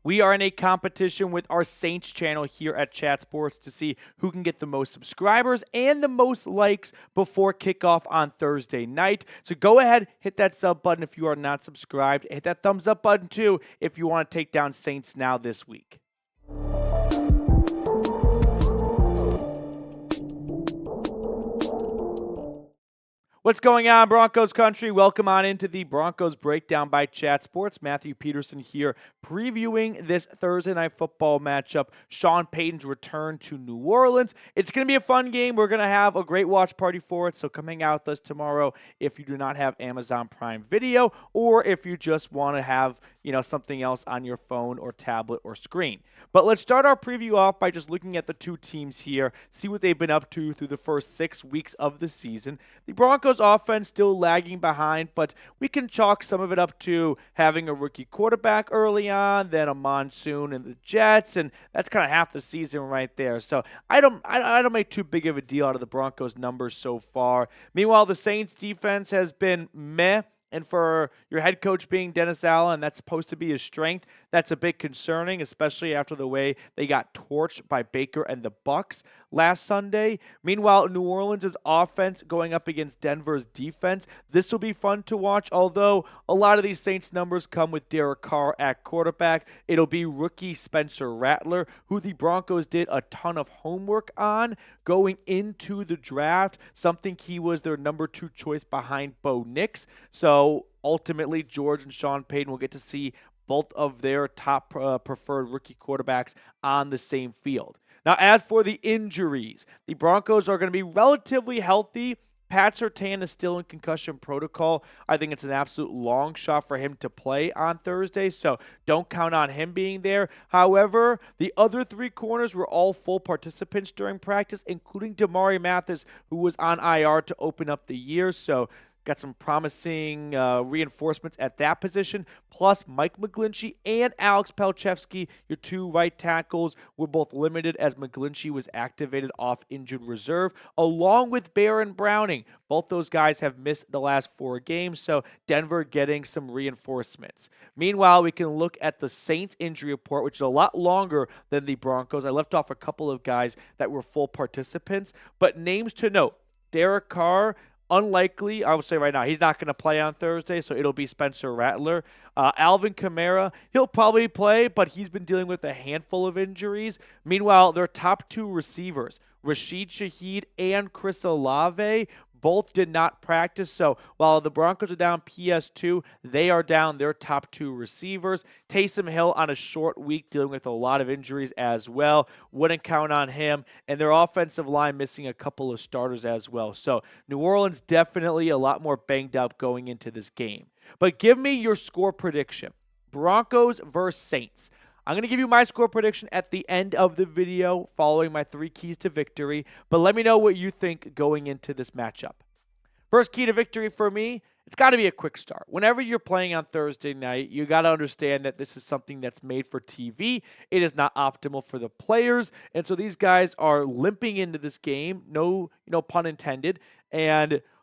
We are in a competition with our Saints channel here at Chat Sports to see who can get the most subscribers and the most likes before kickoff on Thursday night. So go ahead, hit that sub button if you are not subscribed. Hit that thumbs up button too if you want to take down Saints now this week. What's going on, Broncos country? Welcome on into the Broncos Breakdown by Chat Sports. Matthew Peterson here previewing this Thursday Night Football matchup, Sean Payton's return to New Orleans. It's going to be a fun game. We're going to have a great watch party for it, so come hang out with us tomorrow if you do not have Amazon Prime Video or if you just want to have something else on your phone or tablet or screen. But let's start our preview off by just looking at the two teams here, see what they've been up to through the first 6 weeks of the season. The Broncos offense still lagging behind, but we can chalk some of it up to having a rookie quarterback early on, then a monsoon and the Jets, and that's kind of half the season right there. So I don't make too big of a deal out of the Broncos numbers so far. Meanwhile, the Saints defense has been meh. And for your head coach being Dennis Allen, that's supposed to be his strength. That's a bit concerning, especially after the way they got torched by Baker and the Bucs last Sunday. Meanwhile, New Orleans' offense going up against Denver's defense. This will be fun to watch, although a lot of these Saints numbers come with Derek Carr at quarterback. It'll be rookie Spencer Rattler, who the Broncos did a ton of homework on going into the draft, something he was their number 2 choice behind Bo Nix. So ultimately, George and Sean Payton will get to see both of their top preferred rookie quarterbacks on the same field. Now, as for the injuries, the Broncos are going to be relatively healthy. Pat Surtain is still in concussion protocol. I think it's an absolute long shot for him to play on Thursday, so don't count on him being there. However, the other 3 corners were all full participants during practice, including Damarri Mathis, who was on IR to open up the year, so got some promising reinforcements at that position. Plus, Mike McGlinchey and Alex Palczewski, your 2 right tackles, were both limited as McGlinchey was activated off injured reserve, along with Baron Browning. Both those guys have missed the last 4 games, so Denver getting some reinforcements. Meanwhile, we can look at the Saints injury report, which is a lot longer than the Broncos. I left off a couple of guys that were full participants, but names to note: Derek Carr, unlikely, I would say right now, he's not going to play on Thursday, so it'll be Spencer Rattler. Alvin Kamara, he'll probably play, but he's been dealing with a handful of injuries. Meanwhile, their top 2 receivers, Rashid, Shaheed, and Chris Olave, both did not practice. So while the Broncos are down PS2, they are down their top 2 receivers. Taysom Hill on a short week dealing with a lot of injuries as well. Wouldn't count on him. And their offensive line missing a couple of starters as well. So New Orleans definitely a lot more banged up going into this game. But give me your score prediction. Broncos versus Saints. I'm going to give you my score prediction at the end of the video following my 3 keys to victory, but let me know what you think going into this matchup. First key to victory for me, it's got to be a quick start. Whenever you're playing on Thursday night, you got to understand that this is something that's made for TV. It is not optimal for the players, and so these guys are limping into this game, no pun intended,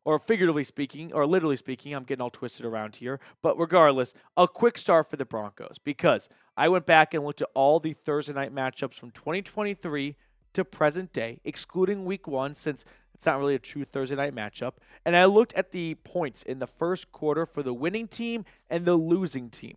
or figuratively speaking, or literally speaking, I'm getting all twisted around here. But regardless, a quick start for the Broncos, because I went back and looked at all the Thursday night matchups from 2023 to present day, excluding week 1, since it's not really a true Thursday night matchup. And I looked at the points in the first quarter for the winning team and the losing team.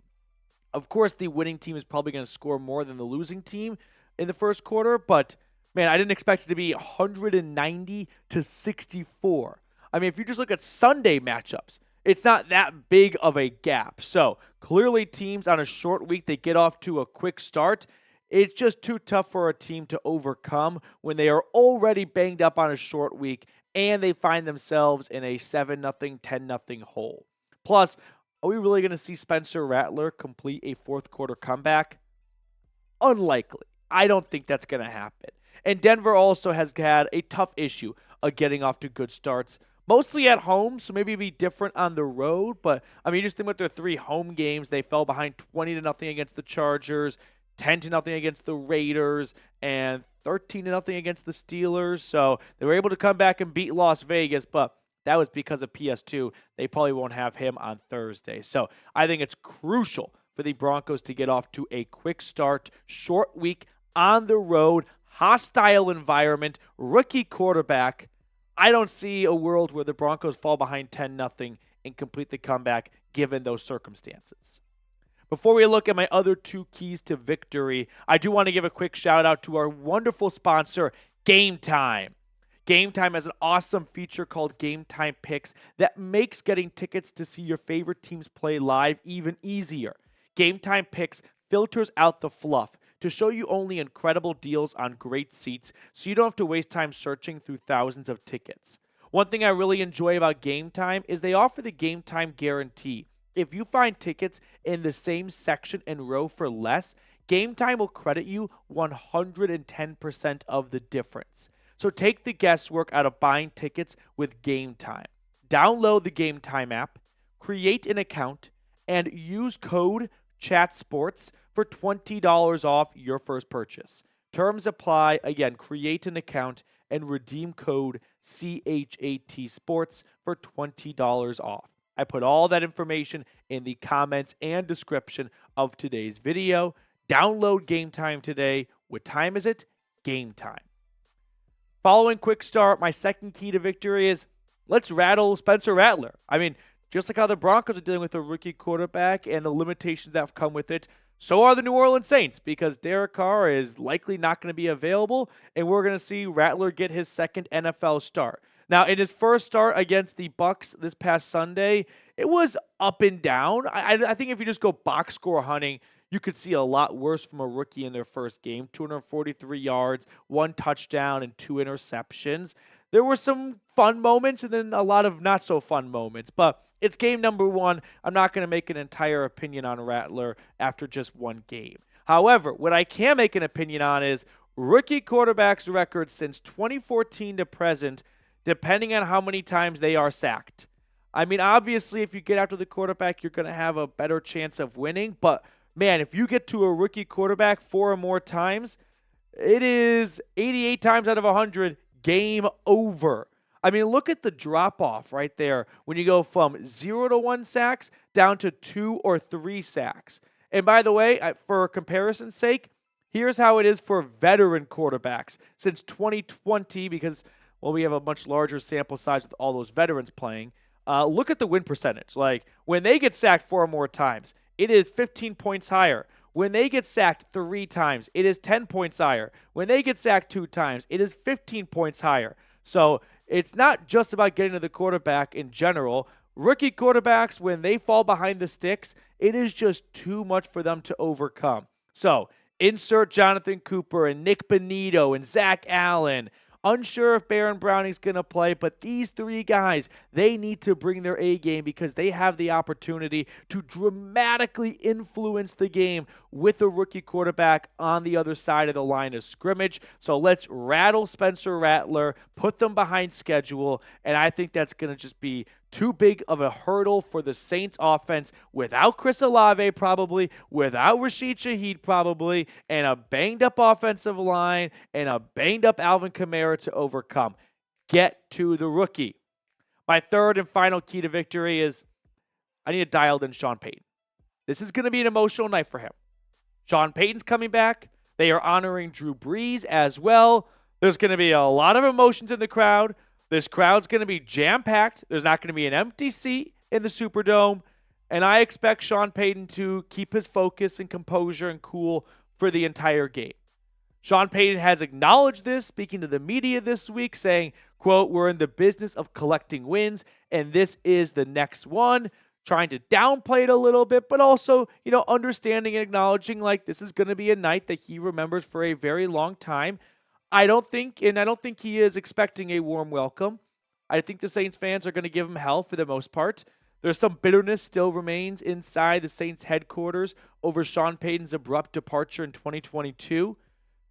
Of course, the winning team is probably going to score more than the losing team in the first quarter, but man, I didn't expect it to be 190 to 64. I mean, if you just look at Sunday matchups, it's not that big of a gap. So clearly teams on a short week, they get off to a quick start. It's just too tough for a team to overcome when they are already banged up on a short week and they find themselves in a 7-0, 10-0 hole. Plus, are we really going to see Spencer Rattler complete a fourth quarter comeback? Unlikely. I don't think that's going to happen. And Denver also has had a tough issue of getting off to good starts, mostly at home, so maybe it'd be different on the road. But, I mean, you just think about their 3 home games. They fell behind 20-0 against the Chargers, 10-0 against the Raiders, and 13-0 against the Steelers. So they were able to come back and beat Las Vegas, but that was because of PS2. They probably won't have him on Thursday. So I think it's crucial for the Broncos to get off to a quick start. Short week on the road, hostile environment, rookie quarterback. I don't see a world where the Broncos fall behind 10-0 and complete the comeback given those circumstances. Before we look at my other two keys to victory, I do want to give a quick shout out to our wonderful sponsor, Game Time. Game Time has an awesome feature called Game Time Picks that makes getting tickets to see your favorite teams play live even easier. Game Time Picks filters out the fluff to show you only incredible deals on great seats so you don't have to waste time searching through thousands of tickets. One thing I really enjoy about Game Time is they offer the Game Time guarantee. If you find tickets in the same section and row for less, Game Time will credit you 110% of the difference. So take the guesswork out of buying tickets with Game Time. Download the Game Time app, create an account, and use code CHATSPORTS for $20 off your first purchase. Terms apply. Again, create an account and redeem code CHATSPORTS for $20 off. I put all that information in the comments and description of today's video. Download Game Time today. What time is it? Game time. Following quick start, my second key to victory is let's rattle Spencer Rattler. I mean, just like how the Broncos are dealing with a rookie quarterback and the limitations that have come with it, so are the New Orleans Saints because Derek Carr is likely not going to be available, and we're going to see Rattler get his second NFL start. Now, in his first start against the Bucs this past Sunday, it was up and down. I think if you just go box score hunting, you could see a lot worse from a rookie in their first game. 243 yards, 1 touchdown, and 2 interceptions. There were some fun moments and then a lot of not so fun moments. But it's game number 1. I'm not going to make an entire opinion on Rattler after just one game. However, what I can make an opinion on is rookie quarterbacks' records since 2014 to present, depending on how many times they are sacked. I mean, obviously, if you get after the quarterback, you're going to have a better chance of winning. But, man, if you get to a rookie quarterback 4 or more times, it is 88 times out of 100, game over. I mean, look at the drop-off right there when you go from 0 to 1 sacks down to 2 or 3 sacks. And by the way, for comparison's sake, here's how it is for veteran quarterbacks since 2020 because – well, we have a much larger sample size with all those veterans playing. Look at the win percentage. Like, when they get sacked 4 or more times, it is 15 points higher. When they get sacked 3 times, it is 10 points higher. When they get sacked 2 times, it is 15 points higher. So it's not just about getting to the quarterback in general. Rookie quarterbacks, when they fall behind the sticks, it is just too much for them to overcome. So insert Jonathan Cooper and Nick Bonito and Zach Allen. Unsure if Baron Browning's going to play, but these 3 guys, they need to bring their A game because they have the opportunity to dramatically influence the game with a rookie quarterback on the other side of the line of scrimmage. So let's rattle Spencer Rattler, put them behind schedule, and I think that's going to just be too big of a hurdle for the Saints offense without Chris Olave probably, without Rashid Shaheed probably, and a banged-up offensive line and a banged-up Alvin Kamara to overcome. Get to the rookie. My third and final key to victory is I need to dial in Sean Payton. This is going to be an emotional night for him. Sean Payton's coming back. They are honoring Drew Brees as well. There's going to be a lot of emotions in the crowd. This crowd's going to be jam-packed. There's not going to be an empty seat in the Superdome. And I expect Sean Payton to keep his focus and composure and cool for the entire game. Sean Payton has acknowledged this, speaking to the media this week, saying, quote, "We're in the business of collecting wins, and this is the next one." Trying to downplay it a little bit, but also, understanding and acknowledging like this is going to be a night that he remembers for a very long time. I don't think he is expecting a warm welcome. I think the Saints fans are going to give him hell for the most part. There's some bitterness still remains inside the Saints headquarters over Sean Payton's abrupt departure in 2022.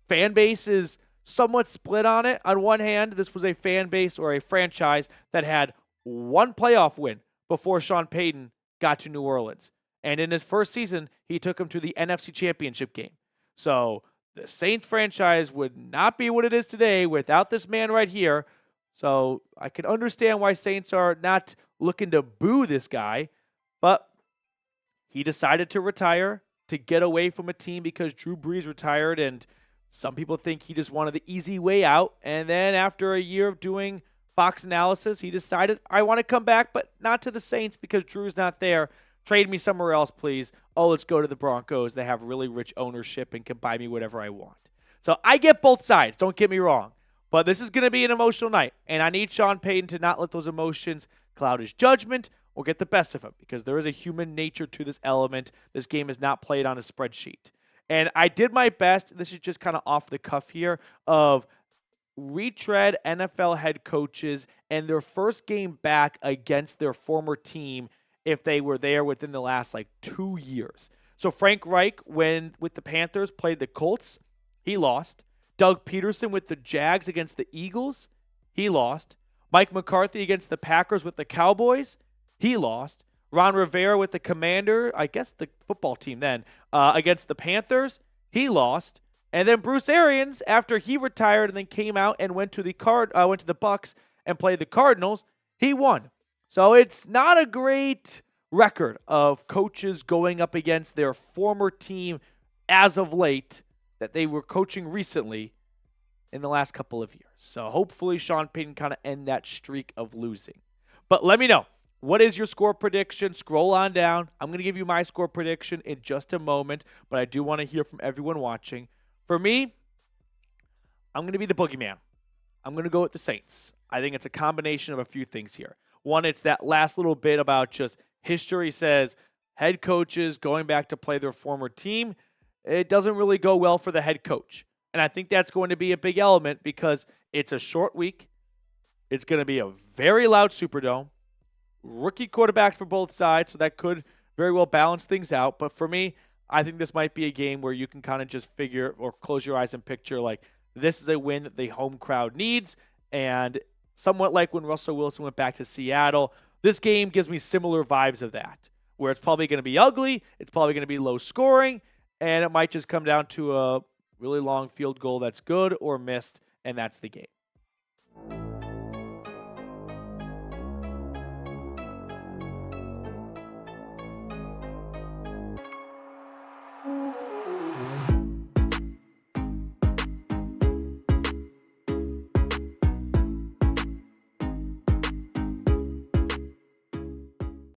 Fan base is somewhat split on it. On one hand, this was a fan base or a franchise that had one playoff win before Sean Payton got to New Orleans. And in his first season, he took him to the NFC Championship game. So the Saints franchise would not be what it is today without this man right here. So I can understand why Saints are not looking to boo this guy, but he decided to retire. to get away from a team because Drew Brees retired, and some people think he just wanted the easy way out. And then after a year of doing Fox analysis, he decided, I want to come back, but not to the Saints because Drew's not there. Trade me somewhere else, please. Oh, let's go to the Broncos. They have really rich ownership and can buy me whatever I want. So I get both sides, don't get me wrong. But this is going to be an emotional night, and I need Sean Payton to not let those emotions cloud his judgment or get the best of him, because there is a human nature to this element. This game is not played on a spreadsheet. And I did my best, this is just kind of off the cuff here, of retread NFL head coaches and their first game back against their former team if they were there within the last 2 years. So Frank Reich, when with the Panthers, played the Colts, he lost. Doug Peterson with the Jags against the Eagles, he lost. Mike McCarthy against the Packers with the Cowboys, he lost. Ron Rivera with the Commander, I guess the football team then, against the Panthers, he lost. And then Bruce Arians, after he retired and then came out and went to the Bucs and played the Cardinals, he won. So it's not a great record of coaches going up against their former team as of late that they were coaching recently in the last couple of years. So hopefully Sean Payton kind of end that streak of losing. But let me know. What is your score prediction? Scroll on down. I'm going to give you my score prediction in just a moment, but I do want to hear from everyone watching. For me, I'm going to be the boogeyman. I'm going to go with the Saints. I think it's a combination of a few things here. One, it's that last little bit about just history says head coaches going back to play their former team, it doesn't really go well for the head coach. And I think that's going to be a big element because it's a short week. It's going to be a very loud Superdome. Rookie quarterbacks for both sides, so that could very well balance things out. But for me, I think this might be a game where you can kind of just figure or close your eyes and picture this is a win that the home crowd needs. And somewhat like when Russell Wilson went back to Seattle, this game gives me similar vibes of that, where it's probably going to be ugly, it's probably going to be low scoring, and it might just come down to a really long field goal that's good or missed, and that's the game.